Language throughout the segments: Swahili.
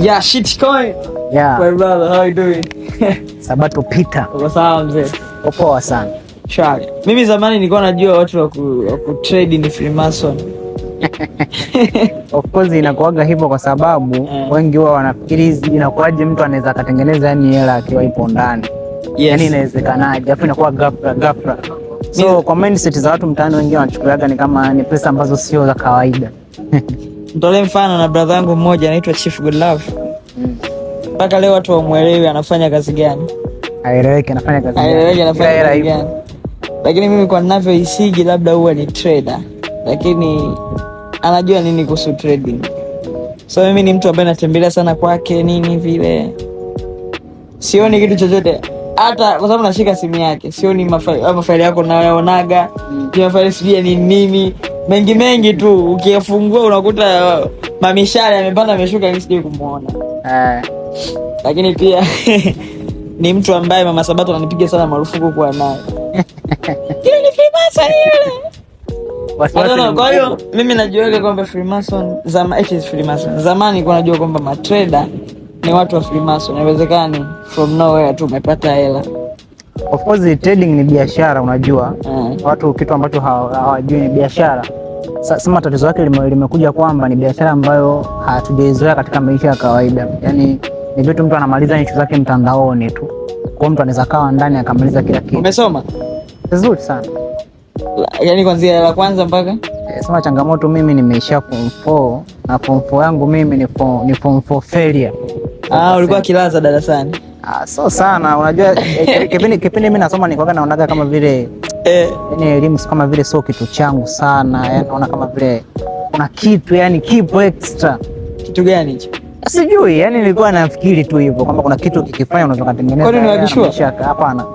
Yeah, shitcoin. Yeah. My brother, how you doing? Sabato Peter. Uko sawa mzee? Poa sana. Shwari. Mimi zamani nilikuwa najua watu wa ku trade ni Freemason. Of course inakuaga hivyo kwa sababu wengi huwa wanafikiri inakuaje mtu anaweza akatengeneza yani hela akiwa ipo ndani. Yes. Yani inawezekanaje? Afu inakuwa ghafla. So kwa mindset za watu mtaani wengine wanachukuliaga ni kama ni pesa ambazo sio za kawaida. Nitolee mfano na brother yangu mmoja anaitwa Chief Good Love. Mpaka leo watu wamuelewi anafanya kazi gani. Haeleweki anafanya kazi gani. Haeleweki anafanya kazi gani. Lakini mimi kwa ninavyoisigi labda huwa ni trader. Lakini anajua nini kuhusu trading. So mimi ni mtu ambaye natembelea sana kwake nini vile. Sioni kitu chochote. Hata kwa sababu nashika simu yake. Sioni mafaili yako nayaonaga. Mafaili sijui ni nini. Mengi tu ukiyafungua unakuta mamishale yamepanda yameshuka nisije kumuona. Lakini pia ni mtu ambaye Mama Sabato ananipiga sana marufuku kwa naye. Ile ni Freemason ile. Kwa hiyo mimi najiweka kwamba Freemason zamani nilikuwa najua kwamba matrader ni watu wa Freemason. Inawezekani from nowhere tu umepata hela. Of course trading ni biashara unajua. Watu kitu ambacho hawajui ni biashara. Sasa tatizo lake limekuja kwamba ni biashara ambayo hatujaizoea katika maisha ya kawaida. Yaani ni vitu mtu anamaliza issue zake mtandaoni tu. Kwa mtu anaweza kaa ndani akamaliza kila kitu. Umesoma? Vizuri sana. Yaani kuanzia la kwanza mpaka? Sema changamoto mimi nimeishia form 4 na form 4 yangu mimi ni form 4 failure. Ulikuwa kilaza darasani? So sana unajua kipindi mimi nasoma nilikuwa naonaga kama vile yani elimu kama vile sio kitu changu sana, yani naona kama vile kuna kitu yani kipo extra. Kitu gani hicho? Sijui, yani nilikuwa nafikiri tu hivyo kwamba kuna kitu ukikifanya unaweza kutengeneza. Kwani unabishwa? Hapana.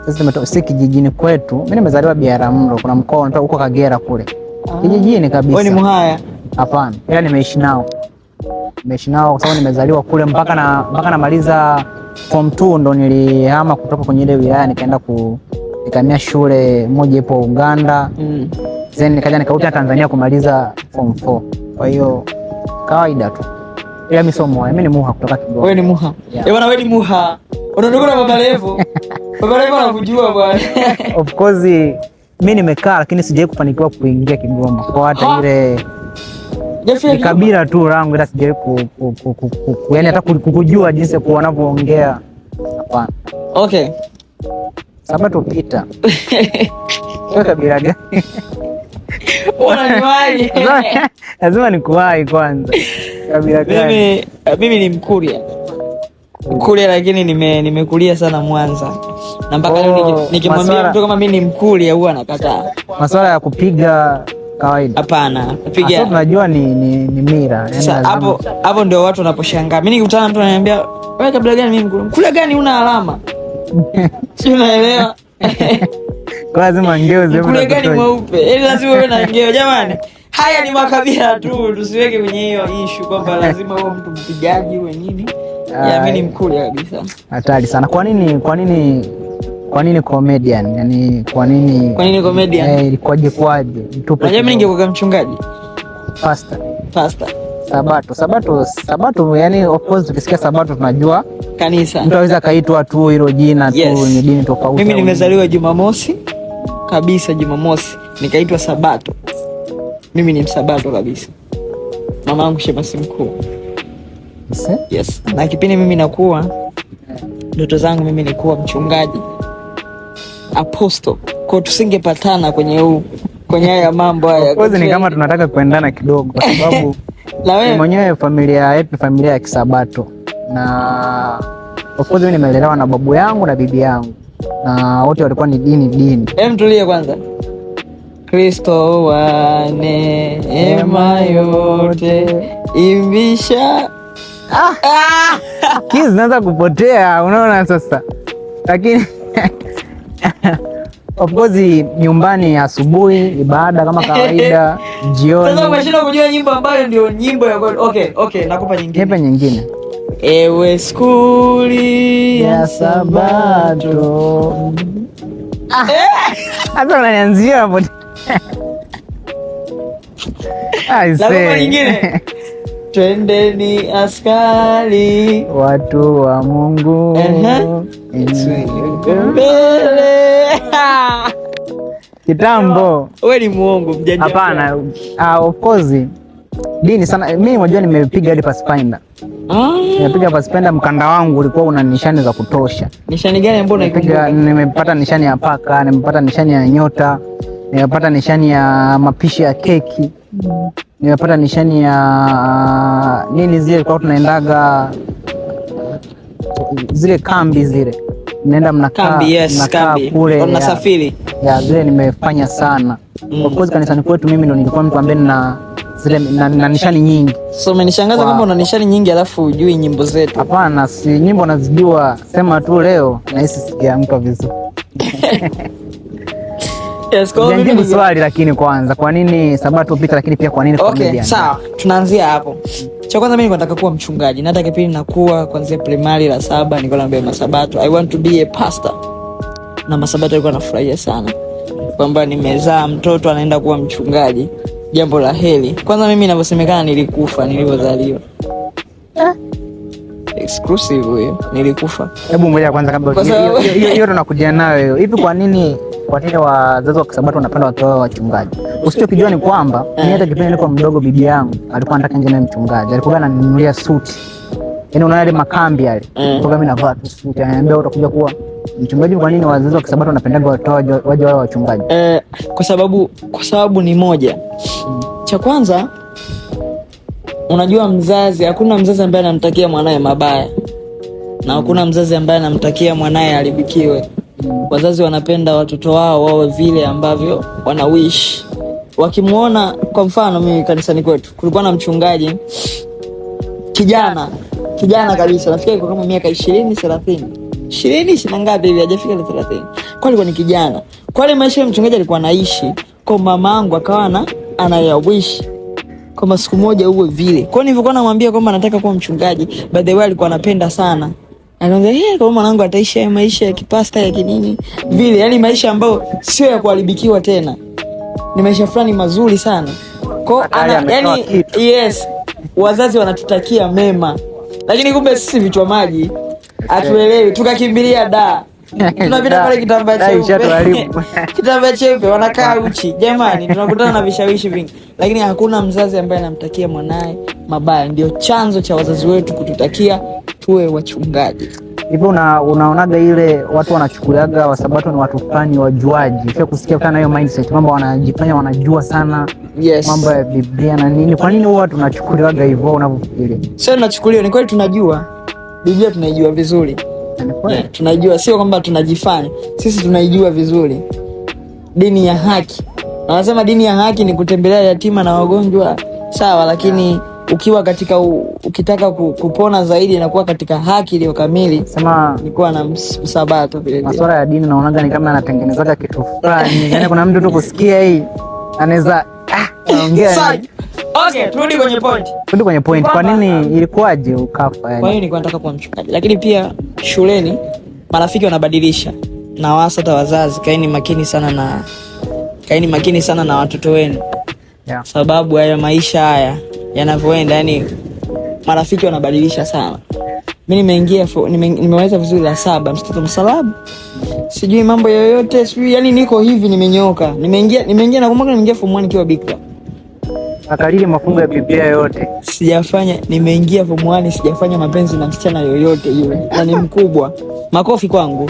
Sisi tumetoka kijijini kwetu. Mimi nimezaliwa Biharamulo, kuna mkoa unatoka huko Kagera kule. Kijijini kabisa. Wewe ni Muhaya? Hapana. Ila nimeishi nao kwa sababu nimezaliwa kule mpaka namaliza form 2 ndo nilihama kutoka kwenye ile wilaya nikaenda nikamia shule moja ipo Uganda. Then nikaja nikarudi Tanzania kumaliza form 4. Kwa hiyo kawaida tu. Ila mimi sio Muha, mimi ni Muha kutoka Kigoma. Wewe ni Muha? Bwana wewe ni Muha. Unaondoka na Baba Levo. Baba Levo anakujua bwana. Of course mimi nimekaa lakini sijawahi kufanikiwa kuingia Kigoma. Kwa hata ile ni kabila tu rangu ila sijawahi yaani hata kukujua jinsi kwa wanavyoongea. Hapana. Okay. Sabato Peter. Wewe kabila gani? Unaniwahi? Lazima nikuwahi kwanza. Kabila gani? Mimi ni Mkuria lakini nimekulia sana Mwanza. Na mpaka leo nikimwambia mtu kama mimi ni Mkuria huwa anakataa. Masuala ya kupiga kawaida. Hapana, kupiga. Sasa tunajua ni mira. Sasa hapo ndio watu wanaposhangaa. Mimi nikutana mtu ananiambia, "Wewe kabila gani?" Mimi Mkuria gani una alama? Sio unaelewa? Kwa lazima ngeo ziwe. Mkuria gani mweupe? Lazima uwe na ngeo jamani. Haya ni makabila tu, tusiweke kwenye hiyo issue kwamba lazima uwe mtu mpigaji uwe nini. Mimi ni Mkuria kabisa. Hatari sana. Kwa nini comedian? Yaani kwa nini comedian? Ilikuwaje? Unajua mimi ningekuwa mchungaji. Pastor. Sabato yani of course tukisikia Sabato tunajua kanisa. Mtu anaweza kaitwa tu hilo jina tu ni dini tofauti. Mimi nimezaliwa Jumamosi kabisa, Jumamosi nikaitwa Sabato. Mimi ni Msabato kabisa. Mama yangu shemasi mkuu. Yes. Na kipindi mimi nakuwa ndoto zangu mimi ni kuwa mchungaji. Apostle. Kwa tusingepatana kwenye haya mambo haya. Kwa ni kama tunataka kuendana kidogo kwa sababu mwenyewe familia yetu familia ya Kisabato. Na of course mimi nimelelewa na babu yangu na bibi yangu. Na wote walikuwa ni dini. Tulie kwanza. Kristo wa neema yote imbisha. Kizi zinaanza kupotea unaona sasa. Lakini of course nyumbani asubuhi ibada kama kawaida, jioni. Sasa umeshinda kujua nyimbo ambayo ndio nyimbo ya okay nakupa nyingine. Nipe nyingine. Ewe skuli ya Sabato. Hata unanianzia hapo. Nakupa nyingine. Twendeni askari, watu wa Mungu. Mbele. Kitambo. Wewe ni muongo mjanja. Hapana, of course. Dini sana. Mimi unajua nimepiga hadi Pathfinder. Nimepiga Pathfinder, mkanda wangu ulikuwa una nishani za kutosha. Nishani gani ambayo unaipiga? Nimepata nishani ya paka, nimepata nishani ya nyota, nimepata nishani ya mapishi ya keki. Nimepata nishani ya nini zile kwa tunaendaga zile kambi zile. Naenda mnakaa kambi, yes, kambi. Kule unasafiri. Ya zile nimefanya sana. Of course kanisani kwetu mimi ndo nilikuwa mtu ambaye na zile na nishani nyingi. So umenishangaza kwamba una nishani nyingi alafu hujui nyimbo zetu. Hapana, si nyimbo nazijua, sema tu leo nahisi sijaamka vizuri. Yes, kwa hiyo swali lakini kwanza kwa nini Sabato pita lakini pia kwa nini comedian? Okay, sawa. Tunaanzia hapo. Cha kwanza mimi nataka kuwa mchungaji. Nataka kipindi nakuwa kuanzia primary la 7 nilikuwa naambia Masabato I want to be a pastor. Na Masabato alikuwa anafurahia sana kwamba nimezaa mtoto anaenda kuwa mchungaji. Jambo la heri. Kwanza mimi ninavyosemekana nilikufa nilipozaliwa. Exclusive hiyo. Nilikufa. Hebu ngoja kwanza kabla hiyo tunakuja nayo. Hivi kwa nini wazazi wa Kisabato wanapenda watu wao wachungaji? Usichokijua ni kwamba mimi hata kipindi nilikuwa mdogo bibi yangu alikuwa anataka nje na mchungaji. Alikuwa ananinunulia suti. Yaani unaona ile makambi yale. Kwa mimi navaa suti. Ananiambia utakuja kuwa mchungaji. Kwa nini wazazi wa Kisabato wanapenda watu waje wao wachungaji? Kwa sababu ni moja. Cha kwanza unajua hakuna mzazi ambaye anamtakia mwanae mabaya. Na hakuna mzazi ambaye anamtakia mwanae haribikiwe. Wazazi wanapenda watoto wao wawe vile ambavyo wana wish. Wakimuona kwa mfano mimi kanisani kwetu kulikuwa na mchungaji kijana kabisa. Nafikiri kwa kama miaka 20 ngapi hivi hajafika 30. Kwa alikuwa ni kijana. Kwa ile maisha ya mchungaji alikuwa anaishi kwa mamangu akawa anayawish kama siku moja uwe vile. Kwa nilivyokuwa namwambia kwamba nataka kuwa mchungaji, by the way alikuwa anapenda sana. Anaambia kama mwanangu ataishi maisha ya kipasta ya kinini vile, yani maisha ambayo sio ya kuharibikiwa tena. Ni maisha fulani mazuri sana. Kwa yani yes, wazazi wanatutakia mema. Lakini kumbe sisi vichwa maji atuelewi, tukakimbilia tunapita pale kitambaa cheupe wanakaa uchi. Jamani, tunakutana na vishawishi vingi. Lakini hakuna mzazi ambaye anamtakia mwanae mabaya. Ndio chanzo cha wazazi wetu kututakia tuwe wachungaji. Hivyo unaonaga ile watu wanachukuliaga Wasabato ni watu fulani wajuaji. Sio kusikia kana hiyo mindset kwamba wanajifanya wanajua sana mambo ya Biblia na nini. Kwa nini watu wanachukuliaga hivyo unavyofikiria? Sio tunachukuliwa, ni kweli tunajua. Biblia tunaijua vizuri. Tunajua, sio kwamba tunajifanya. Sisi tunaijua vizuri. Dini ya haki. Wanasema dini ya haki ni kutembelea yatima na wagonjwa. Sawa, lakini ukiwa katika ukitaka kupona zaidi na kuwa katika haki iliyo kamili, sema nilikuwa na Msabato vile. Masuala ya dini naonaga ni kama anatengenezaga kitu fulani. Yaani kuna mtu tu kusikia hii anaweza anaongea. Okay, turudi kwenye point. Kwa nini ilikuwaje ukafa yani? Kwa hiyo nilikuwa nataka kuwa mchungaji. Lakini pia shuleni marafiki wanabadilisha. Na hata wazazi kaeni makini sana na watoto wenu. Yeah. Sababu haya maisha haya yanavyoenda, yani marafiki wanabadilisha sana. Mimi nimeweza vizuri la 7 mtoto msalabu. Sijui mambo yoyote, sijui yani niko hivi nimenyoka. Nimeingia na kumbuka nimeingia form 1 nikiwa bikra. Akalili mafungo ya Biblia yote. Nimeingia form 1 sijafanya mapenzi na msichana yoyote yule. Na ni mkubwa. Makofi kwangu.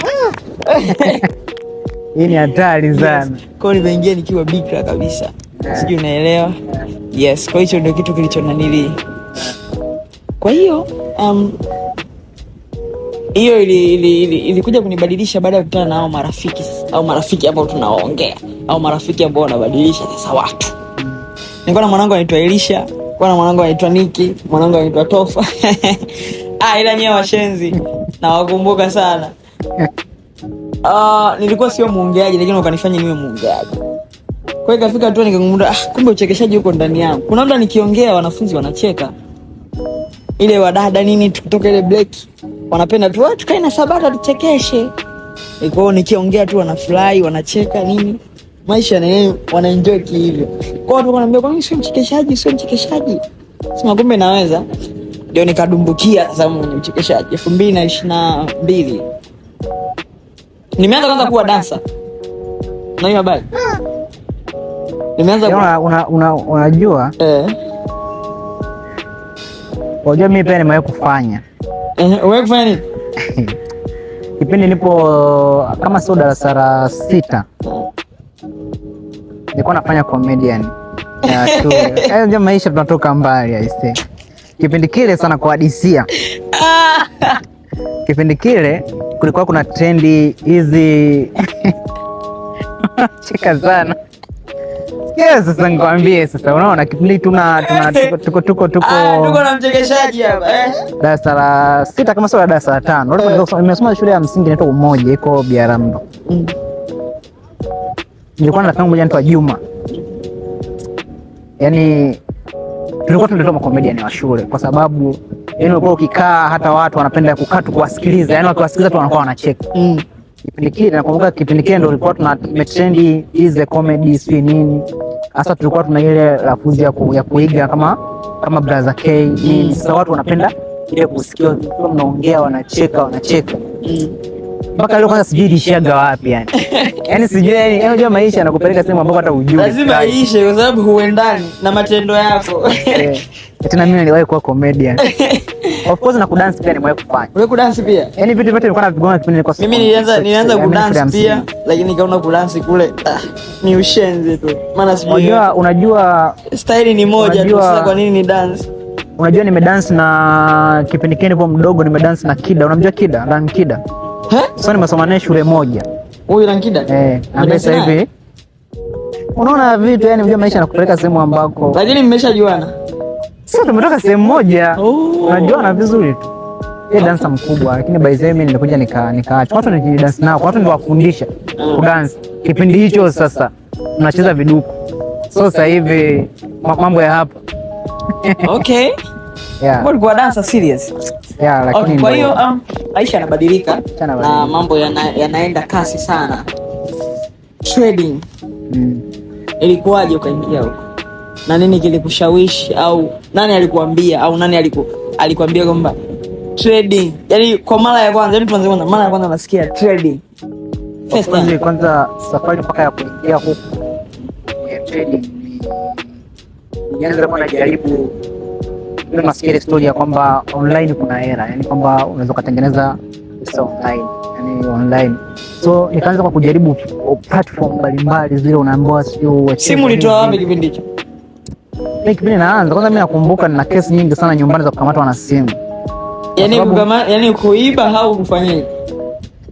Hii ni hatari sana. Yes. Kwa hiyo nimeingia nikiwa bikra kabisa. Sijui unaelewa? Yes, kwa hiyo ndio kitu kilichonanili. Kwa hiyo hiyo ilikuja kunibadilisha baada ya kukutana na hao marafiki au marafiki ambao tunaongea au marafiki ambao wanabadilisha sasa watu. Nilikuwa na mwanangu anaitwa Elisha, nilikuwa na mwanangu anaitwa Niki, mwanangu anaitwa Tofa. Ila nyewe washenzi na wakumbuka sana. Nilikuwa sio muongeaji lakini ukanifanya niwe muongeaji. Kwa hiyo ikafika tu nikagundua kumbe uchekeshaji uko ndani yangu. Kuna muda nikiongea wanafunzi wanacheka. Ile wadada nini tukitoka ile break wanapenda tu tukae na Sabato tuchekeshe. Kwa hiyo nikiongea tu wanafurahi, wanacheka nini. Maisha na yeye wanaenjoy hivyo. Kwa hiyo wanaambia kwa nini sio mchekeshaji? Sema kumbe naweza. Ndio nikadumbukia sasa mwenye uchekeshaji 2022. Nimeanza kwanza kuwa dancer. Na hiyo habari. Nimeanza unajua? Unajua mimi pia nimewahi kufanya. Umewahi kufanya nini? Kipindi nipo kama sio darasa la 6. Nilikuwa nafanya comedian. Ndio maisha tunatoka mbali aisee. Kipindi kile sana kwa hadisia. Kipindi kile kulikuwa kuna trendi hizi cheka sana. Yes, sasa nikwambie sasa, unaona kipindi tuko na mchekeshaji hapa darasa la 6 kama sio darasa la 5. Nimesoma shule ya msingi inaitwa Umoja iko Biaramno. Nilikuwa na rafiki mmoja anaitwa Juma. Yaani tulikuwa tunaitwa comedian wa shule kwa sababu yaani ulikuwa ukikaa hata watu wanapenda kukaa tu kuwasikiliza. Yaani wakiwasikiliza tu wanakuwa wanacheka. Kipindi kile nakumbuka kipindi kile ndio tulikuwa tuna trendi hizi comedy si nini. Hasa tulikuwa tuna ile lafuzi ya kuiga kama Brother K nini. Sasa watu wanapenda ile kusikia mnaongea wanacheka. Mpaka leo kwanza sijui ilishaga wapi yani. Yaani sijui yani unajua maisha yanakupeleka sehemu ambapo hata hujui. Lazima iishe kwa sababu huendani na matendo yako. Tena mimi niliwahi kuwa comedian. Of course na kudance pia nimewahi kufanya. Wewe kudance pia? Yaani vitu vyote nilikuwa navigoma kipindi nilikuwa. Mimi nilianza kudance pia lakini nikaona kudance kule ni ushenzi tu. Maana sijui. Unajua style ni moja tu, sasa kwa nini ni dance? Unajua nimedance na kipindi kile nipo mdogo nimedance na Kida. Unamjua Kida? Ran Kida. Sasa nimesoma naye shule moja. Huyu Ran Kida? Ambaye sasa hivi unaona vitu yani unajua maisha yanakupeleka sehemu ambako. Lakini mmeshajuana. Sasa tumetoka sehemu moja. Unajuana vizuri tu. Yeye dansa mkubwa lakini by the way mimi nilikuja nikaacha. Watu ni dance nao, watu ndio wafundisha kudance. Kipindi hicho sasa tunacheza viduku. Sasa hivi mambo ya hapa. Okay. Yeah. Mbona kwa dancer serious? Yeah, lakini okay, kwa hiyo maisha yanabadilika na mambo yanaenda kasi sana. Trading. Ilikuwaje ukaingia huko? Na nini kilikushawishi au nani alikuambia au nani alikwambia kwamba trading? Yaani kwa mara ya kwanza, hebu tuanze kwanza mara ya kwanza nasikia trading. First time kwanza safari mpaka ya kuingia huko trading. Nianza kwa najaribu ile maskere story ya kwamba online kuna hela, yani kwamba unaweza kutengeneza pesa online, yani online. So nikaanza kwa kujaribu platform mbalimbali zile unaambiwa sio. Simu ulitoa wapi kipindi hicho? Mimi kipindi naanza kwanza, mimi nakumbuka nina kesi nyingi sana nyumbani za kukamatwa na simu. Yani kuiba au kufanyaje?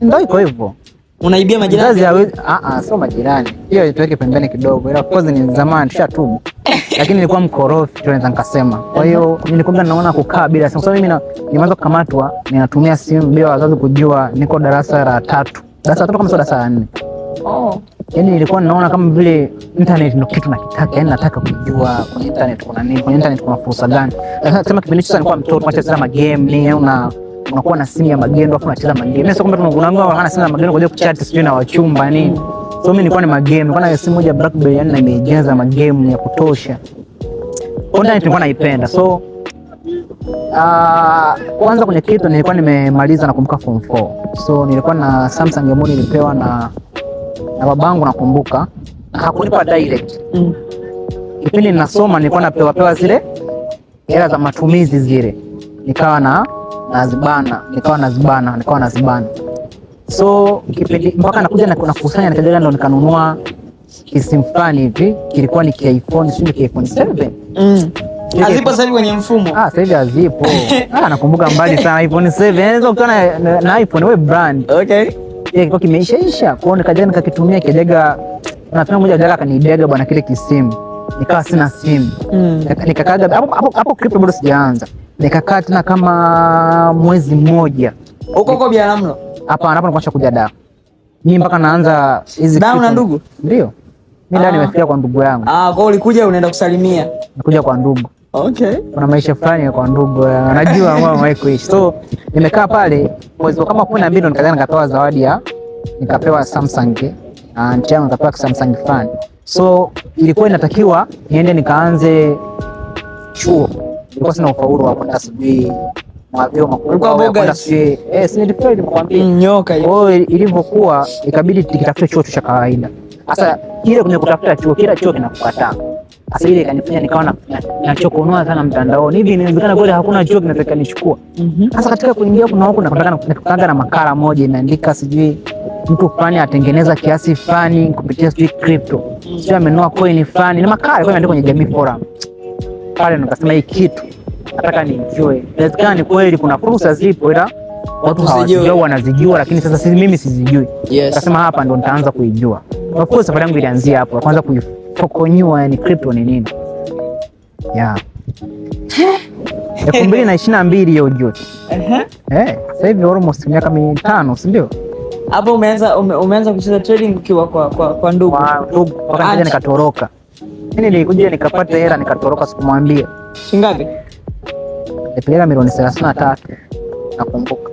Ndio iko hivyo. Unaibia majirani? Sio majirani. Hiyo tuweke pembeni kidogo. Ila of course ni zamani tushatubu. Lakini nilikuwa mkorofi tunaweza nikasema. Kwa hiyo nilikuwa naona kukaa bila simu. Sababu mimi nimeanza kukamatwa, ninatumia simu bila wazazi kujua, niko darasa la 3. Darasa la 3 kama sio darasa la 4. Yaani nilikuwa naona kama vile internet ndio kitu nakitaka, yaani nataka kujua kwenye internet kuna nini, kwenye internet kuna fursa gani. Sema kipindi hicho nilikuwa mtoto, tunacheza magame, nini unakuwa na simu ya magendo afu unacheza magame. Mimi sio kwamba tunaambiwa hana simu ya magendo kwa kuchat sijui na wachumba nini. So mimi nilikuwa ni magame, nilikuwa na simu moja BlackBerry yani na imejaza magame ya kutosha. Content nilikuwa naipenda. So kwanza kwenye kitu nilikuwa nimemaliza nakumbuka form 4. So nilikuwa na Samsung ambayo nilipewa na babangu nakumbuka. Hakunipa direct. Kipindi ninasoma nilikuwa napewa zile hela za matumizi zile. Nikawa nazibana. So kipindi mpaka nakuja na kukusanya nikajaga ndo nikanunua kisimu fulani hivi kilikuwa ni iPhone, sio iPhone 7. Hazipo sasa hivi kwenye mfumo. Sasa hivi hazipo. Nakumbuka mbali sana iPhone 7. Unaweza kuona na iPhone wewe brand. Okay. Kilikuwa kimeisha. Kwa hiyo nikajaga nikakitumia kijaga na tena mmoja jaga kanibega bwana kile kisimu. Nikawa sina simu. Nikakaga hapo crypto bado sijaanza. Nikakaa tena kama mwezi mmoja. Uko Biaramlo? Hapana, hapo nilikuwa kuja da. Mimi mpaka naanza hizi kitu. Na ndugu? Ndio. Mimi ndani nimefikia kwa ndugu yangu. Kwa hiyo ulikuja unaenda kusalimia? Nikuja kwa ndugu. Okay. Kuna maisha fulani kwa ndugu. Anajua mambo haikuishi. So nimekaa pale mwezi kama 12 ndo nikaanza nikapewa zawadi nikapewa Samsung. Aunti yangu nikapewa Samsung fan. So ilikuwa inatakiwa niende nikaanze chuo. nilikuwa sina ufaulu wa kwenda sijui mavyo makubwa ya kwenda sijui si nilifeli nimekwambia nyoka hiyo. Kwa hiyo ilivyokuwa ikabidi tikitafute chuo cha kawaida. Sasa ile kwenye kutafuta chuo, kila chuo kinakukataa. Sasa ile ikanifanya nikaona nachokonoa sana mtandaoni. Hivi inawezekana kweli hakuna chuo kinataka nichukua. Sasa katika kuingia kuna huko nakutana na makala moja imeandika sijui mtu fulani atengeneza kiasi fulani kupitia sijui crypto. Sio amenunua coin fulani. Na makala ilikuwa imeandikwa kwenye Jamii Forum. Pale nikasema hii kitu nataka nienjoy. Inawezekana ni kweli kuna fursa zipo ila watu hawajui wanazijua, lakini sasa mimi sizijui. Nikasema hapa ndo nitaanza kuijua. Of course safari yangu ilianzia hapo. Kwanza kujifokonyua yani crypto ni nini. 2022 hiyo jote. Sasa hivi almost miaka 5, si ndio? Hapo umeanza kucheza trading ukiwa kwa ndugu. Mpaka nje nikatoroka. Mimi nilikuja nikapata hela nikatoroka, sikumwambia. Shingapi? Nilipeleka milioni 33 nakumbuka.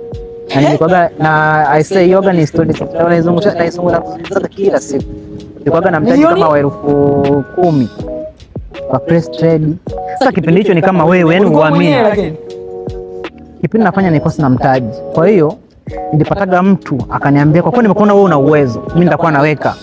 Na nilikuwa na I say yoga ni story naizungusha kila siku. Nilikuwa na mtaji kama wa 10,000 kwa press trade. Sasa kipindi hicho ni kama wewe yani uamini. Kipindi nafanya nilikuwa sina mtaji. Kwa hiyo nilipataga mtu akaniambia kwa kuwa nimekuona wewe una uwezo, mimi nitakuwa naweka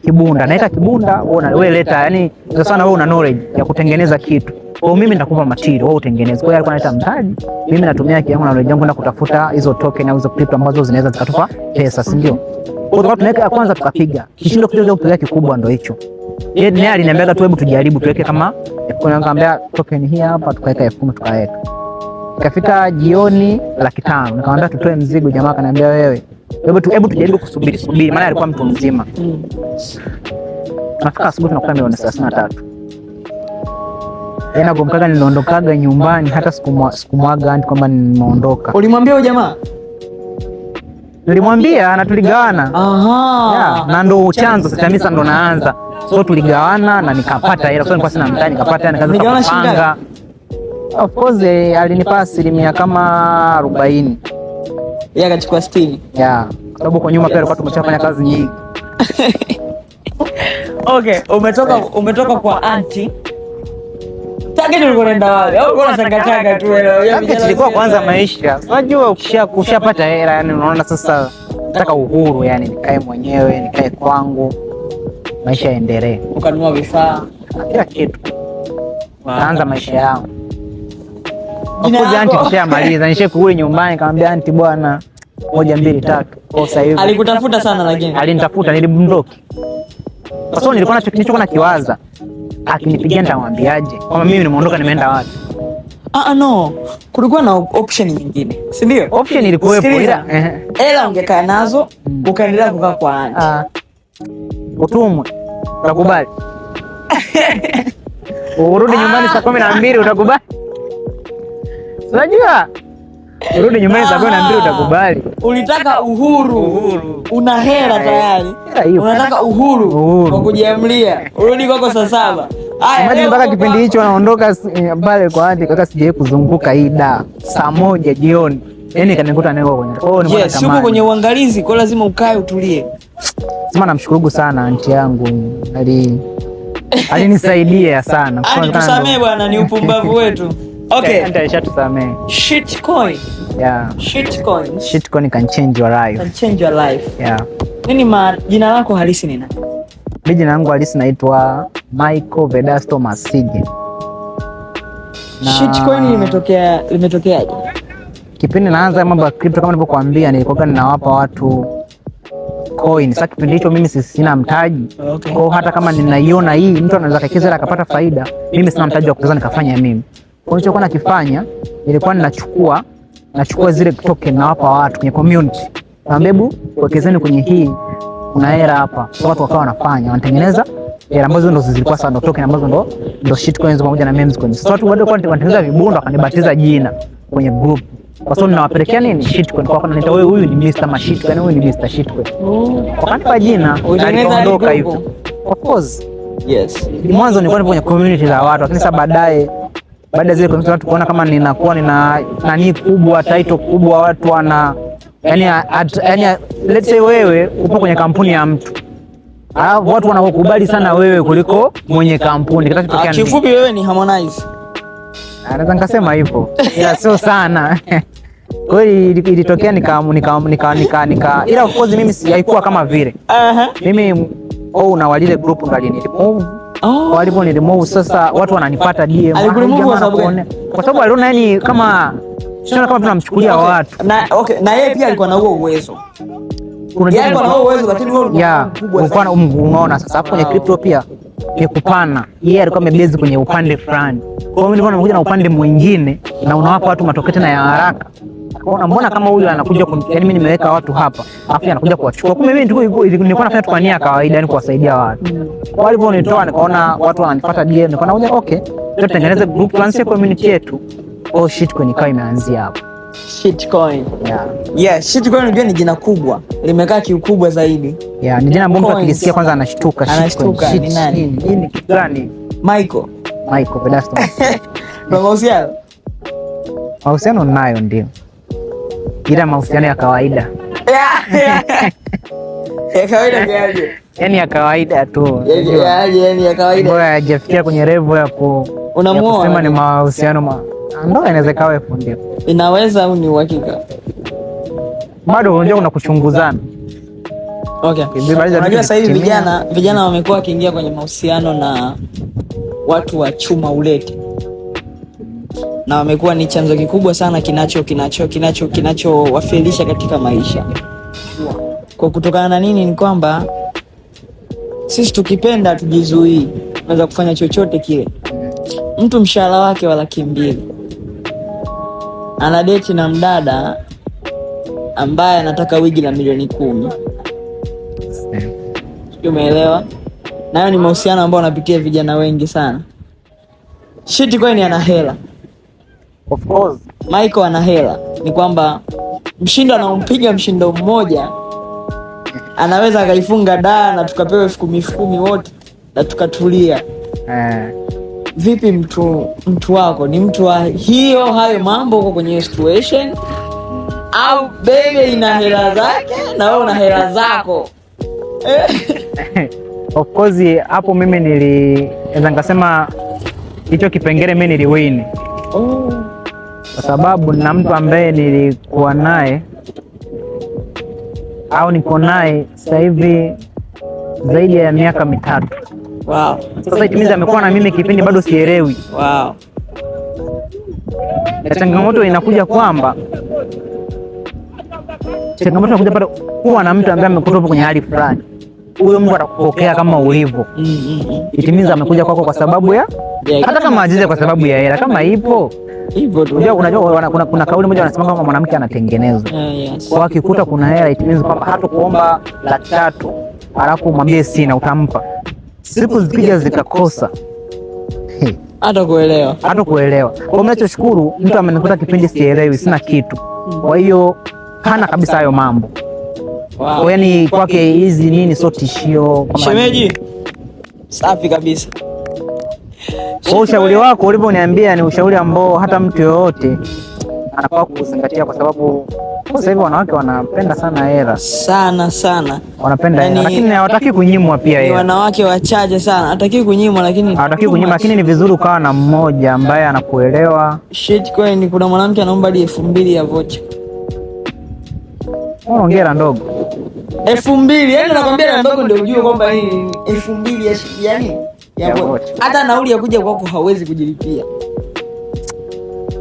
kibunda. Naweka kibunda, wewe leta yani sana wewe una knowledge ya kutengeneza kitu. Kwa mimi nitakupa material, wewe utengeneze. Kwa hiyo alikuwa analeta mtaji, mimi natumia kiasi na knowledge yangu kwenda kutafuta hizo token au hizo crypto ambazo zinaweza zikatupa pesa, si ndio? Kwa hiyo tunaweka ya kwanza tukapiga. Kishindo kidogo kupiga kikubwa ndio hicho. Yeye naye aliniambia tu hebu tujaribu tuweke kama nikamwambia token hii hapa tukaweka 10,000 tukaweka. Ikafika jioni 500,000. Nikamwambia tutoe mzigo, jamaa akaniambia wewe hebu tujaribu subiri maana alikuwa mtu mzima. Nafika asubuhi tunakuta milioni 33. Yana gomkaga niliondokaga nyumbani hata sikumwaga anti kwamba nimeondoka. Ulimwambia huyo jamaa? Nilimwambia na tuligawana. Na ndo chanzo sasa mimi ndo naanza. So tuligawana na nikapata hela. So nilikuwa sina mtaji nikapata hela nikaanza kupanga. Of course alinipa asilimia kama 40. Yeye akachukua 60. Kwa sababu kwa nyuma pia alikuwa tumeshafanya kazi nyingi. Okay, umetoka kwa anti. Target ulikuwa unaenda wapi? Au ulikuwa unachanga tu wewe? Target ilikuwa kwanza maisha. Unajua ukishapata hela yani unaona sasa nataka uhuru yani nikae mwenyewe, nikae kwangu. Maisha yaendelee. Ukanunua vifaa, kila kitu. Naanza maisha yangu. Hapo anti kishamaliza, nishakurudi nyumbani nikamwambia anti bwana 1 2 3. Kwa sasa hivi alikutafuta sana lakini alinitafuta nilimblock. Kwa sababu nilichokuwa nakiwaza akinipigia nitamwambiaje kama mimi nimeondoka nimeenda wapi? No, kulikuwa na option nyingine, si ndio? Option ilikuwepo ila ungekaa nazo ukaendelea kukaa kwa anti. Utumwe utakubali? Urudi nyumbani saa 12 utakubali? Unajua urudi nyumbani saa 12 utakubali? Ulitaka uhuru. Una hela tayari. Unataka uhuru wa kujiamlia. Urudi kwako saa 7. Haya, mpaka kipindi hicho anaondoka pale kwa hadi kaka sijaye kuzunguka ida saa 1 jioni. Yaani kanikuta niko kwenye. Yes, uko kwenye uangalizi kwa lazima ukae utulie. Sema namshukuru sana anti yangu. Alinisaidia sana. Tusamee bwana, ni upumbavu wetu. Okay. Ndio alishatusamee. Shitcoin. Shitcoin can change your life. Nini jina lako halisi ni nani? Mimi jina langu halisi naitwa Michael Vedasto Masige. Shitcoin limetokeaje? Kipindi naanza mambo ya crypto kama nilivyokuambia nilikuwa ninawapa watu coin. Sasa kipindi hicho mimi sina mtaji. Kwa hata kama ninaiona hii mtu anaweza kawekeza akapata faida, mimi sina mtaji wa kuweza nikafanya mimi. Kwa hiyo nilichokuwa nakifanya ilikuwa ninachukua zile token na wapa watu kwenye community. Naambia hebu wekezeni kwenye hii kuna hela hapa. Watu wakawa wanafanya, wanatengeneza hela ambazo ndo zilikuwa sasa ndo token ambazo ndo shitcoins pamoja na memes coins. Sasa watu bado wanatengeneza vibunda wakanibatiza jina kwenye group. Kwa sababu ninawapelekea nini shitcoin kwa sababu ninaita wewe huyu ni Mr. Mashitcoin, huyu ni Mr. Shitcoin. Wakanipa jina nikaondoka hivyo. Of course. Yes. Mwanzo nilikuwa nipo kwenye community za watu, lakini sasa baada zile community watu kuona kama ninakuwa nina nani kubwa, title kubwa, watu wana yani let's say wewe upo kwenye kampuni ya mtu. Watu wanakukubali sana wewe kuliko mwenye kampuni. Kifupi wewe ni Harmonize. Anaweza nikasema hivyo. Ila sio sana. Kwa hiyo ilitokea nika ila of course mimi haikuwa kama vile. Mimi na walile group ngali ni remove. Walipo ni remove sasa watu wananipata DM. Alikuremove kwa sababu gani? Kwa sababu aliona yani kama sio kama tunamchukulia watu. Na yeye pia alikuwa na huo uwezo. Yeye alikuwa na huo uwezo lakini wewe ulikuwa unaona sasa hapo kwenye crypto pia ni kupana. Yeye alikuwa amebase kwenye upande fulani. Kwa hiyo mimi nilikuwa nimekuja na upande mwingine na unawapa watu matokeo tena ya haraka. Mbona kama huyu anakuja yani mimi nimeweka watu hapa afu anakuja kuwachukua. Kumbe mimi nilikuwa nafanya tu kwa nia kawaida yani kuwasaidia watu. Walivyonitoa nikaona watu wananifuata DM nikaona ngoja okay tutengeneze group tuanze community yetu. Shitcoin ikawa imeanzia hapo. Shitcoin. Yeah, shitcoin unajua ni jina kubwa. Limekaa kiukubwa zaidi. Yeah, ni jina ambalo mtu akisikia kwanza anashtuka. Anashtuka ni nani? Nini kitu gani? Michael Vedasto. Kwa mahusiano nayo ndio. Ila mahusiano ya kawaida. Ya kawaida gani? Yani ya kawaida tu. Yani ya kawaida. Bora hajafikia kwenye level ya kusema ni mahusiano ndio inaweza kawa ndio. Inaweza au ni uhakika? Bado unajua kuna kuchunguzana. Okay. Unajua sasa hivi vijana wamekuwa wakiingia kwenye mahusiano na watu wa chuma ulete. Na wamekuwa ni chanzo kikubwa sana kinachowafelisha katika maisha. Kwa kutokana na nini? Ni kwamba sisi tukipenda tujizuii, tunaweza kufanya chochote kile. Mtu mshahara wake wa 200,000 ana date na mdada ambaye anataka wigi la milioni 10. Umeelewa? Nayo ni mahusiano ambayo wanapitia vijana wengi sana. Shitcoin ana hela. Of course. Michael ana hela. Ni kwamba mshindo anaompiga mshindo mmoja anaweza akaifunga daa na tukapewa 10,000 wote na tukatulia. Vipi mtu wako ni mtu wa hayo mambo uko kwenye situation au bebe ina hela zake na wewe una hela zako? Of course hapo mimi naweza nikasema hicho kipengele mimi niliwin. Kwa sababu na mtu ambaye nilikuwa naye au niko naye sasa hivi zaidi ya miaka 3. Wow. Sasa itimiza amekuwa na mimi kipindi bado sielewi. Wow. Na changamoto inakuja kwamba pale kuwa na mtu ambaye amekutopa kwenye hali fulani. Huyo mtu atakupokea kama ulivyo. Itimiza amekuja kwako kwa sababu ya hata kama ajize kwa sababu ya hela kama ipo. Hivyo tu. Unajua kuna kauli moja wanasema kama mwanamke anatengenezwa. Yes. Kwa akikuta kuna hela itimiza kwamba hata kuomba 300,000 alafu mwambie sina utampa. Siku zikija zikakosa. Hata kuelewa. Kwa mnachoshukuru mtu amenikuta kipindi sielewi sina kitu. Kwa hiyo hana kabisa hayo mambo. Wow. Yaani kwake hizi nini sio tishio kama shemeji. Safi kabisa. Kwa ushauri wako ulivyoniambia ni ushauri ambao hata mtu yoyote anafaa kuzingatia kwa sababu sasa hivi wanawake wanapenda sana hela. Sana. Wanapenda hela lakini hawataki kunyimwa pia hela. Wanawake wachache sana. Hataki kunyimwa lakini ni vizuri ukawa na mmoja ambaye anakuelewa. Shitcoin kuna mwanamke anaomba 2,000 ya vocha. Ongera ndogo. 2,000 yani nakwambia ndogo ndio ujue kwamba hii 2,000 ya yani ya vocha. Hata nauli ya kuja kwako hawezi kujilipia.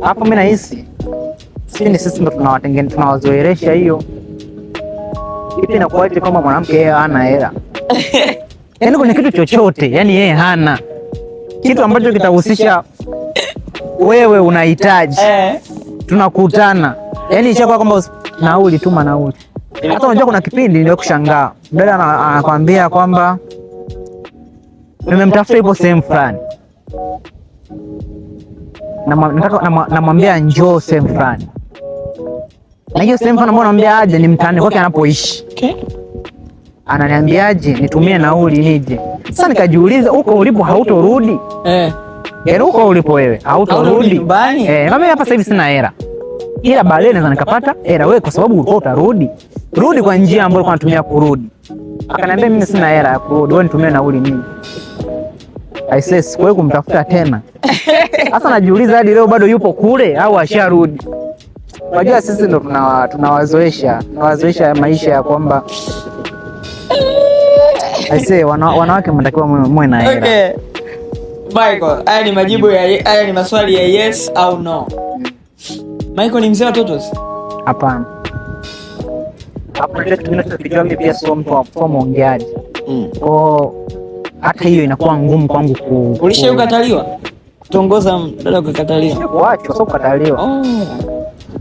Hapo mimi nahisi sisi ndo tunawazoelesha hiyo. Ipi inakuwa eti kama mwanamke yeye hana hela. Yaani kwenye kitu chochote, yani yeye hana. Kitu ambacho kitahusisha wewe unahitaji. Tunakutana. Yaani ishakuwa kwamba nauli tuma nauli. Hata unajua kuna kipindi ndio kushangaa. Dada anakuambia kwamba nimemtafuta ipo sehemu fulani. Namwambia njoo sehemu fulani. Na hiyo sehemu fulani mbona namwambia aje ni mtaani kwake anapoishi. Okay. Ananiambiaje nitumie nauli nije. Sasa nikajiuliza huko ulipo hautorudi? Yaani huko ulipo wewe hautorudi? Mimi hapa sasa hivi sina hela. Ila baadaye naweza nikapata hela wewe kwa sababu ulikuwa utarudi. Rudi kwa njia ambayo ulikuwa unatumia kurudi. Akaniambia mimi sina hela ya kurudi, wewe nitumie nauli nini? I says kwa hiyo kumtafuta tena. Sasa najiuliza hadi leo bado yupo kule au asharudi? Unajua sisi ndo tunawazoesha maisha ya kwamba aisee, wanawake mnatakiwa muwe na hela. Okay. Michael, haya ni maswali ya yes au no. Michael ni mzee wa totos? Hapana. Hapo ndio tunachokijua, mimi pia sio mtu wa mwongeaji. Kwa hata hiyo inakuwa ngumu kwangu Ulishakataliwa? Kutongoza dada ukakataliwa? Waacha sio kukataliwa.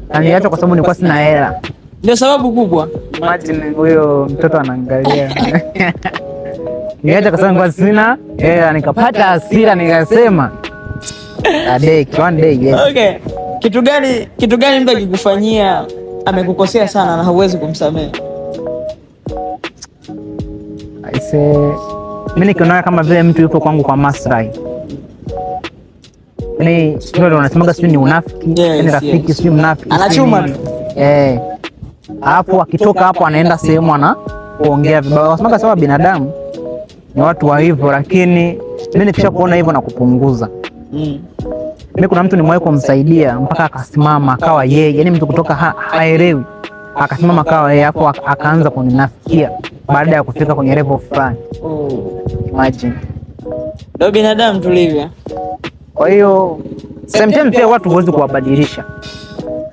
Na niliacha kwa sababu nilikuwa sina hela. Ndio sababu kubwa. Imagine huyo mtoto anaangalia. Niliacha kwa sababu nilikuwa sina hela, nikapata hasira nikasema one day yes. Okay. Kitu gani mtu akikufanyia amekukosea sana na hauwezi kumsamehe? Mimi nikiona kama vile mtu yupo kwangu kwa maslahi. Yaani ndio unasemaga sio ni unafiki, yaani rafiki sio mnafiki. Anachuma. Hapo akitoka hapo anaenda sehemu kuongea vibaya. Wasemaga sawa, binadamu ni watu wa hivyo, lakini mimi nikisha kuona hivyo na kupunguza. Mimi kuna mtu nimewahi kumsaidia mpaka akasimama akawa yeye, yaani mtu kutoka haelewi akasimama akawa yeye, hapo akaanza kuninafikia baada ya kufika kwenye level fulani. Imagine. Ndio binadamu tulivyo. Kwa hiyo sometimes pia watu huwezi kuwabadilisha.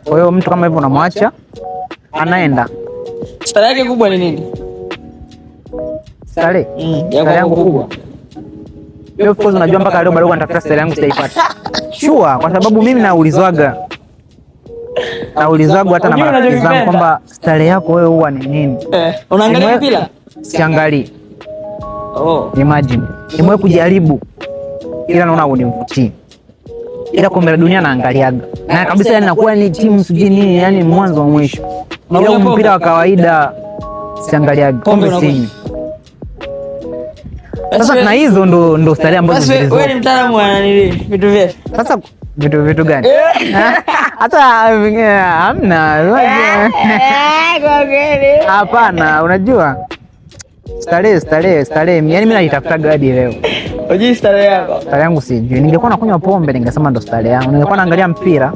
Kwa hiyo mtu kama hivyo unamwacha anaenda. Stara yake kubwa ni nini? Stare yangu kubwa. Leo of course unajua mpaka leo bado natafuta stare yangu sijaipata. Sure, kwa sababu mimi naulizwaga hata na marafiki zangu kwamba stare yako wewe huwa ni nini? Unaangalia mpira? Siangalii. Imagine. Nimewahi kujaribu ila naona univutii. Ila kombe la dunia naangaliaga. Na kabisa yani nakuwa ni timu sijui nini, yani mwanzo wa mwisho. Ila mpira wa kawaida siangaliaga. Kombe sini. Sasa na hizo ndo stari ambazo zilizo. Wewe ni mtaalamu wa nini? Vitu vyetu. Sasa vitu gani? Hata hamna. Kwa kweli. Hapana, unajua? Starehe. Yaani mimi naitafuta gadi leo. Unajui starehe yako? Starehe yangu sijui. Ningekuwa nakunywa pombe ningesema ndo starehe yangu. Ningekuwa naangalia mpira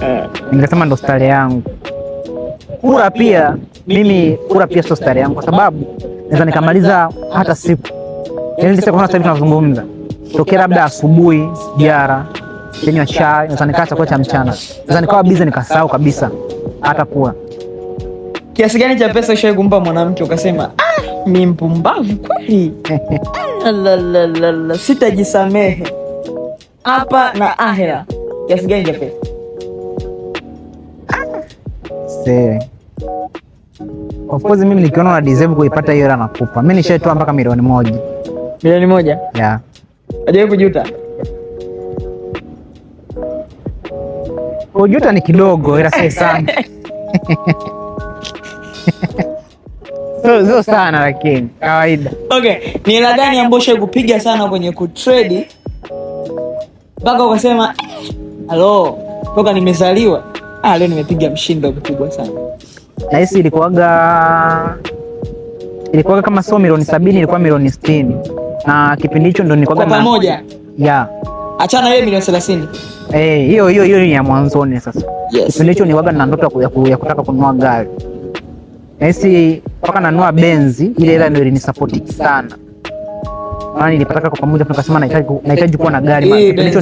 ningesema ndo starehe yangu. Kula pia sio starehe yangu kwa sababu naweza nikamaliza hata siku. Yaani sasa sasa hivi tunazungumza. Tokea labda asubuhi, sigara, kunywa chai, naweza nikaa chakula cha mchana. Naweza nikawa busy nikasahau kabisa hata kula. Kiasi gani cha pesa ushawahi kumpa mwanamke ukasema mimi mpumbavu kweli? La sitajisamehe. Hapa na ahera. Kiasi gani cha pesa? Of course mimi nikiona na deserve kuipata hiyo hela nakupa. Mimi nishaitoa mpaka milioni 1. Milioni 1? Yeah. Hajawahi kujuta? Kujuta ni kidogo ila si sana. Sio sana lakini kawaida. Okay, ni hela gani ambayo ushawahi kupiga sana kwenye kutrade mpaka ukasema halo, toka nimezaliwa leo nimepiga mshindo mkubwa sana? Na hisi ilikuwaga kama sio milioni 70, ilikuwa milioni 60. Na kipindi hicho ndo nilikuwaga kwa pamoja. Yeah. Achana ile milioni 30. Hiyo ni ya mwanzoni sasa. Yes. Kipindi hicho nilikuwaga na ndoto ya kutaka kununua gari. Na hisi mpaka nanunua Benzi, ile hela ndio ilinisupport sana. Maana nilipataka kwa pamoja tukasema nahitaji kuwa na gari. Kipindi hicho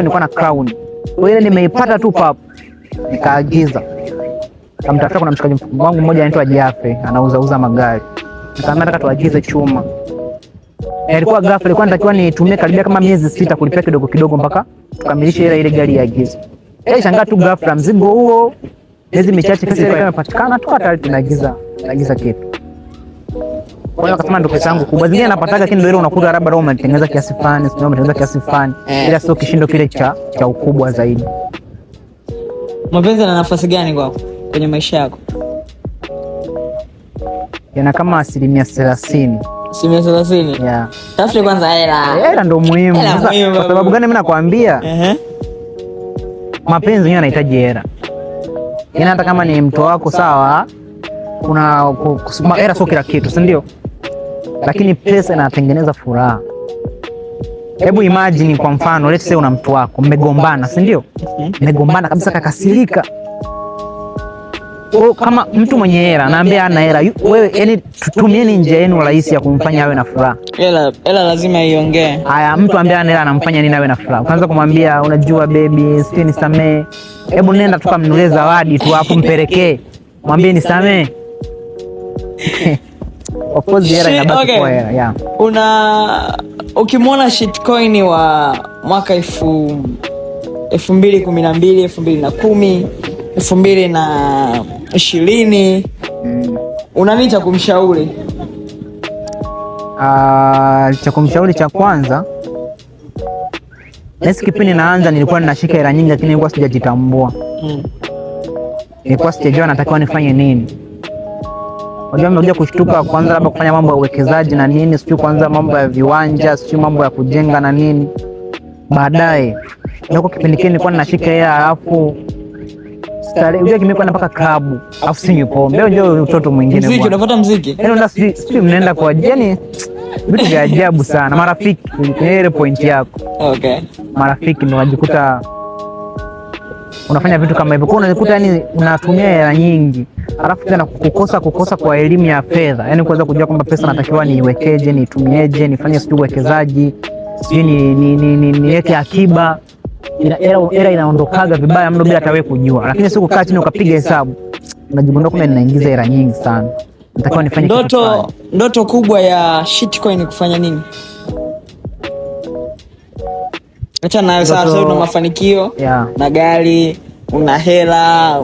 nilikuwa na Crown. Kwa hiyo nimeipata tu papo. Nikaagiza. Kamtafuta kuna mshikaji wangu mmoja anaitwa Jafe, anauza magari. Nikamwambia nataka tuagize chuma. Ilikuwa ghafla, ilikuwa natakiwa nitumie karibia kama miezi 6 kulipia kidogo kidogo mpaka tukamilishe ile gari ya agizo. Shangaa tu ghafla mzigo huo miezi michache pesa imepatikana, tukawa tayari tunaagiza kitu. Kwa hiyo akasema ndo pesa yangu kubwa. Zingine napataga lakini ndio ile unakuta labda roho umetengeneza kiasi fulani, sio umetengeneza kiasi fulani. Ila sio kishindo kile cha ukubwa zaidi. Mapenzi yana nafasi gani kwako kwenye maisha yako? Yana kama 30%. 30%? Yeah. Tafute kwanza hela. Hela ndo muhimu. Kwa sababu gani mimi nakwambia? Mapenzi yenyewe yanahitaji hela. Yaani hata kama ni mtu wako sawa, kuna hela sio kila kitu, si ndio? Lakini pesa inatengeneza furaha. Hebu imagine kwa mfano, let's say una mtu wako mmegombana, si ndio? Mmegombana kabisa, kakasirika. Kama mtu mwenye hela naambia ana hela, wewe yani tutumieni njia yenu rahisi ya kumfanya awe na furaha. Hela lazima iongee. Haya, mtu ambia ana hela anamfanya nini awe na furaha? Kwanza kumwambia unajua baby, sisi nisamee. Hebu nenda tukamnunulie zawadi tu hapo mpelekee. Mwambie nisamee. Of course hela inabaki kwa hela, yeah. Ukimwona shitcoin wa mwaka 2012, 2010, 2020, una nini cha kumshauri? Cha kumshauri cha kwanza, nesi kipindi naanza nilikuwa ninashika hela nyingi, lakini nilikuwa sijajitambua. Nilikuwa sijajua natakiwa nifanye nini. Unajua nimekuja kushtuka kwanza labda kufanya mambo ya uwekezaji na nini, sio kwanza mambo ya viwanja, sio mambo ya kujenga na nini. Baadaye ndio kipindi kile nilikuwa ninashika hela, alafu unajua kimekuwa mpaka klabu, alafu sinywi pombe. Ndio mtoto mwingine bwana. Muziki, unafuata muziki? Yaani ndio sisi mnaenda kwa yani vitu vya ajabu sana. Marafiki ile point yako. Okay. Marafiki ndio wajikuta unafanya vitu kama hivyo. Kwa unajikuta yani unatumia hela nyingi, alafu tena kukosa kwa elimu ya fedha. Yaani kuweza kujua kwamba pesa natakiwa niiwekeje, niitumieje, nifanye sijui uwekezaji, sijui niweke akiba. Hela inaondokaga vibaya mno bila hata wewe kujua. Lakini siku kaa chini ukapiga hesabu, unajigundua kwamba ninaingiza hela nyingi sana. Natakiwa nifanye kitu. Ndoto kubwa ya shitcoin kufanya nini? Acha nayo sasa, una mafanikio, yeah, na gari, una hela,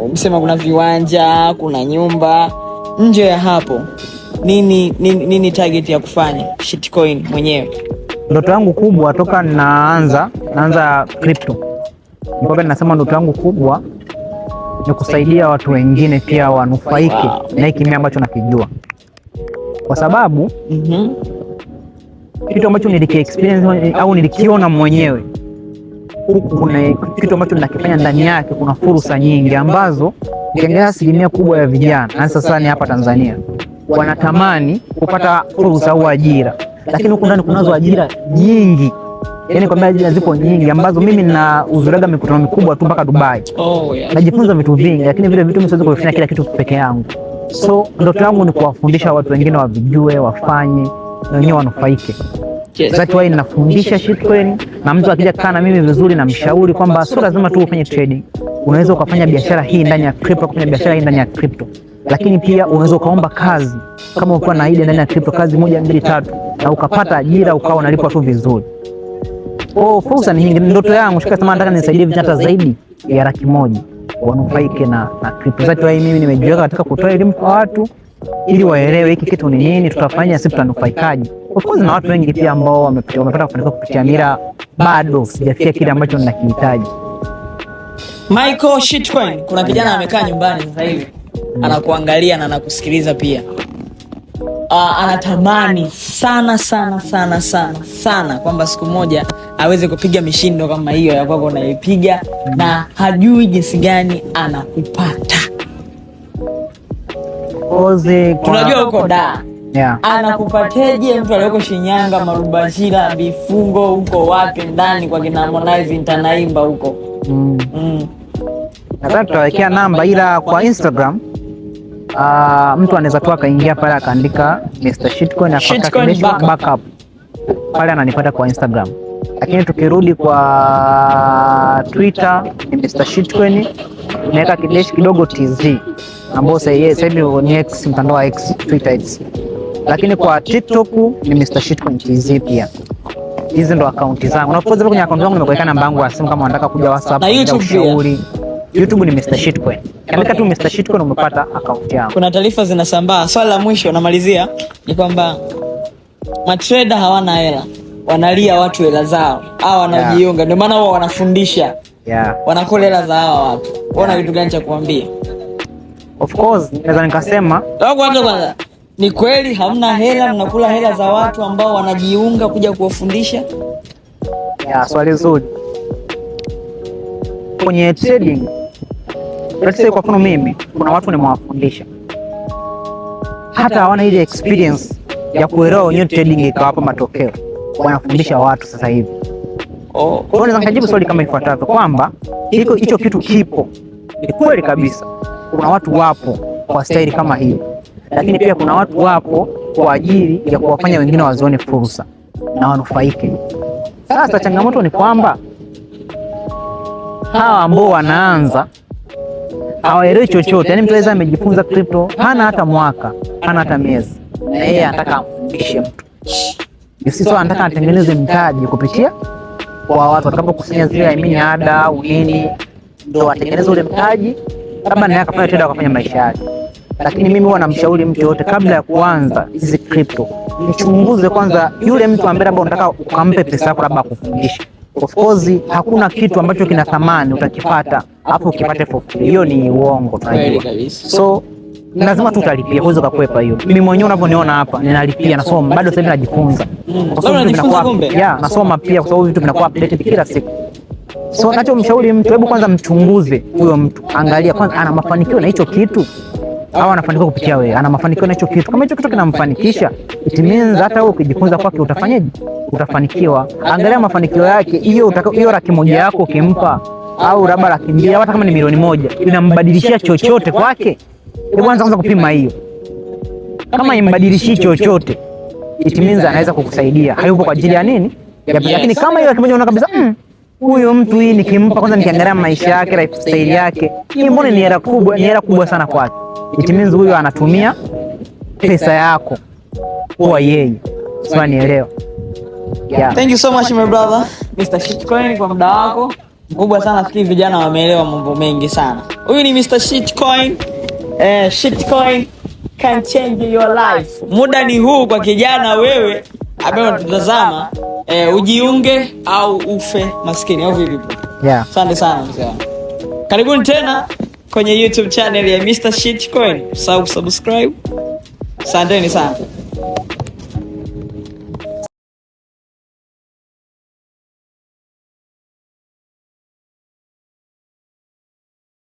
umesema kuna viwanja, kuna nyumba. Nje ya hapo nini target ya kufanya shitcoin mwenyewe? Ndoto yangu kubwa toka naanza crypto, nilikuwa ninasema ndoto yangu kubwa ni kusaidia watu wengine pia wanufaike na hiki mimi ambacho nakijua, kwa sababu kitu ambacho experience au nilikiona mwenyewe, kuna kitu ambacho ninakifanya ndani yake, kuna fursa nyingi ambazo ukiangalia asilimia kubwa ya vijana na sasa ni hapa Tanzania wanatamani kupata fursa au ajira, lakini huko ndani kunazo ajira nyingi. Yaani kwamba ajira zipo nyingi ambazo mimi nina uzuraga mikutano mikubwa tu mpaka Dubai. Najifunza vitu vingi, lakini vile vitu mimi siwezi kufanya kila kitu peke yangu. So ndoto yangu ni kuwafundisha watu wengine wavijue, wafanye na wenyewe wanufaike. That's why ninafundisha shitcoin, na mtu akija kaa na mimi vizuri na mshauri kwamba sio lazima tu ufanye trading. Unaweza ukafanya biashara hii ndani ya crypto, kufanya biashara hii ndani ya crypto. Lakini pia unaweza ukaomba kazi kama ukiwa na idea ndani ya crypto, kazi 1, 2, 3 na ukapata ajira, ukawa unalipwa tu vizuri. Fursa ni nyingi. Ndoto yangu shika sema nataka nisaidie vijana zaidi ya 100,000 wanufaike na crypto. That's why mimi nimejiweka katika kutoa elimu kwa watu ili waelewe hiki kitu ni nini, tutafanya sisi tutanufaikaje. Of course na watu wengi pia ambao wamepata kufanikiwa kupitia mira, bado sijafikia kile ambacho ninakihitaji. Michael Shitcoin, kuna kijana amekaa nyumbani sasa hivi anakuangalia na anakusikiliza pia. Anatamani sana kwamba siku moja aweze kupiga mishindo kama hiyo ya kwako unaipiga, na hajui jinsi gani anakupata. Tunajua huko da. Yeah. Anakupateje mtu aliyeko Shinyanga, Marubashira, Bifungo, huko wapi ndani kwa kina Harmonize Ntanaimba huko? Nataka tutawekea namba, ila kwa Instagram mtu anaweza tu akaingia pale akaandika Mr. Shitcoin na backup pale ananipata kwa Instagram. Lakini tukirudi kwa Twitter ni Mr. Shitcoin, naweka kideshi kidogo TZ ambao sasa hivi ni X, mtandao wa X, Twitter X. Lakini kwa TikTok ni Mr. Shitcoin TZ pia. Hizi ndo akaunti zangu. Na unapoza kwenye akaunti zangu nimekuweka namba yangu ya simu kama unataka kuja WhatsApp au ushauri. YouTube ni Mr. Shitcoin. Andika tu Mr. Shitcoin umepata akaunti yangu. Kuna taarifa zinasambaa. Swali la mwisho namalizia ni kwamba matrader hawana hela. Wanalia watu hela zao. Hao wanajiunga. Ndio maana wao wanafundisha. Yeah. Wanakula hela za hao watu. Unaona kitu gani cha kuambia? Of course, naweza nikasema kwanza ni kweli hamna hela, mnakula hela za watu ambao wanajiunga kuja kuwafundisha? Ya, swali zuri. Kwenye trading, let's say kwa mfano mimi, kuna watu nimewafundisha, hata hawana ile experience ya kuelewa wenyewe trading ikawapa matokeo. wanafundisha watu sasa hivi. Kwa hiyo naweza nikajibu swali kama ifuatavyo kwamba hicho kitu kipo, ni kweli kabisa. Kuna watu wapo kwa staili kama hiyo, lakini pia kuna watu wapo kwa ajili ya kuwafanya wengine wazione fursa na wanufaike. Sasa changamoto ni kwamba hawa ambao wanaanza hawaelewi chochote. Yaani mtu aweza amejifunza crypto, hana hata mwaka, hana hata miezi, na yeye anataka amfundishe mtu. Sisi anataka atengeneze mtaji kupitia kwa watu watakapokusanya zile ada au nini, ndio atengeneze ule mtaji, labda naye akafanya trade akafanya maisha yake. Lakini mimi huwa namshauri mtu yote, kabla ya kuanza hizi crypto, mchunguze kwanza yule mtu ambaye labda unataka ukampe pesa yako labda akufundishe. Of course hakuna kitu ambacho kina thamani utakipata hapo ukipate for free. Hiyo ni uongo tunajua. So lazima tutalipia, huwezi kukwepa hiyo. Mimi mwenyewe unavyoniona hapa ninalipia, nasoma, bado sasa hivi najifunza. Kwa sababu nasoma pia kwa sababu vitu vinakuwa updated kila siku. So nachomshauri mtu, hebu kwanza mchunguze huyo mtu, angalia kwanza ana mafanikio na hicho kitu au anafanikiwa kupitia wewe, ana mafanikio na hicho kitu. Kama hicho kitu kinamfanikisha, it means hata wewe ukijifunza kwake utafanyaje? Utafanikiwa. Angalia mafanikio yake, hiyo 100,000 yako ukimpa au labda 200,000 hata kama ni milioni 1, inambadilishia chochote kwake? Hebu anza kupima hiyo. Kama imbadilishii chochote, it means anaweza kukusaidia. Hayupo kwa ajili ya nini? Lakini kama hiyo 100,000 unaona kabisa huyo mtu hii nikimpa kwanza, nikiangalia maisha yake, lifestyle yake, hii mbona ni hela kubwa sana kwake. It means huyo anatumia pesa yako kwa yeye. Sio, nielewa. Yeah. Thank you so much my brother Mr. Shitcoin kwa muda wako mkubwa sana. Nafikiri vijana wameelewa mambo mengi sana. Huyu ni Mr. Shitcoin. Shitcoin can change your life. Muda ni huu kwa kijana wewe ambaye unatazama, ujiunge au ufe maskini au vipi? Yeah. Asante sana mzee. Karibuni tena kwenye YouTube channel ya Mr. Shitcoin. Subscribe. Asanteni sana.